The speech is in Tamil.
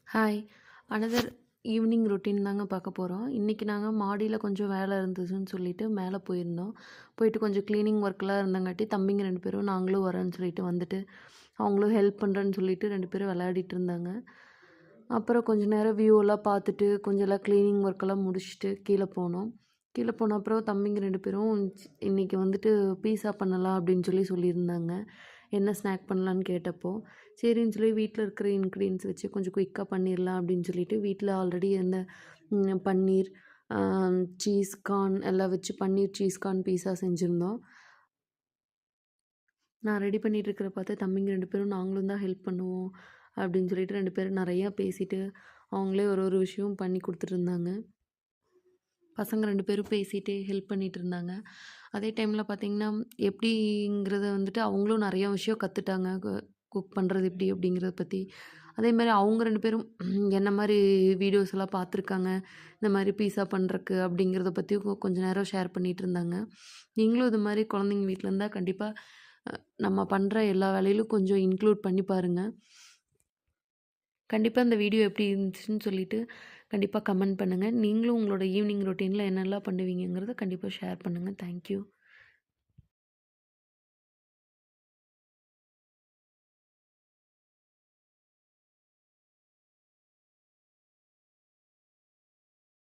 ஹாய். அனதர் ஈவினிங் ரொட்டீன் தாங்க பார்க்க போகிறோம். இன்றைக்கி நாங்கள் மாடியில் கொஞ்சம் வேலை இருந்துச்சுன்னு சொல்லிட்டு மேலே போயிருந்தோம். போயிட்டு கொஞ்சம் க்ளீனிங் ஒர்க்லாம் இருந்தங்காட்டி தம்பிங்க 2 பேரும் நாங்களும் வரோன்னு சொல்லிட்டு வந்துட்டு, அவங்களும் ஹெல்ப் பண்ணுறேன்னு சொல்லிட்டு 2 பேரும் விளையாடிட்டு இருந்தாங்க. அப்புறம் கொஞ்ச நேரம் வியூவெல்லாம் பார்த்துட்டு, கொஞ்சம் எல்லாம் க்ளீனிங் ஒர்க்கெல்லாம் முடிச்சுட்டு கீழே போனோம். கீழே போன அப்புறம் தம்பிங்க 2 பேரும் இன்றைக்கி வந்துட்டு பீஸா பண்ணலாம் அப்படின்னு சொல்லியிருந்தாங்க. என்ன ஸ்நாக் பண்ணலான்னு கேட்டப்போ, சரின்னு சொல்லி வீட்டில் இருக்கிற இன்க்ரீடியன்ஸ் வச்சு கொஞ்சம் குயிக்காக பண்ணிடலாம் அப்படின்னு சொல்லிட்டு வீட்டில் ஆல்ரெடி இருந்த பன்னீர், சீஸ், கார்ன் எல்லாம் வச்சு பன்னீர் சீஸ் கார்ன் பீஸா செஞ்சுருந்தோம். நான் ரெடி பண்ணிட்டு இருக்கிறத பார்த்து தம்பிங்க 2 பேரும் நாங்களும் தான் ஹெல்ப் பண்ணுவோம் அப்படின்னு சொல்லிட்டு 2 பேரும் நிறையா பேசிட்டு, அவங்களே ஒரு ஒரு விஷயம் பண்ணி கொடுத்துட்டுருந்தாங்க. பசங்க 2 பேரும் பேசிட்டே ஹெல்ப் பண்ணிட்டு இருந்தாங்க. அதே டைமில் பார்த்திங்கன்னா, எப்படிங்கிறத வந்துட்டு அவங்களும் நிறையா விஷயம் கற்றுட்டாங்க. குக் பண்ணுறது எப்படி அப்படிங்கிறத பற்றி. அதேமாதிரி அவங்க 2 பேரும் என்ன மாதிரி வீடியோஸ் எல்லாம் பார்த்துருக்காங்க. இந்த மாதிரி பீஸா பண்ணுறக்கு அப்படிங்கிறத பற்றி கொஞ்ச நேரம் ஷேர் பண்ணிகிட்டு இருந்தாங்க. நீங்களும் இது மாதிரி குழந்தைங்க வீட்டில் இருந்தால் கண்டிப்பாக நம்ம பண்ணுற எல்லா வேலையிலும் கொஞ்சம் இன்க்ளூட் பண்ணி பாருங்கள். கண்டிப்பாக இந்த வீடியோ எப்படி இருந்துச்சுன்னு சொல்லிட்டு கண்டிப்பாக கமெண்ட் பண்ணுங்கள். நீங்களும் உங்களோட ஈவினிங் ரொட்டீனில் என்னெல்லாம் பண்ணுவீங்கங்கிறத கண்டிப்பாக ஷேர் பண்ணுங்கள். தேங்க்யூ.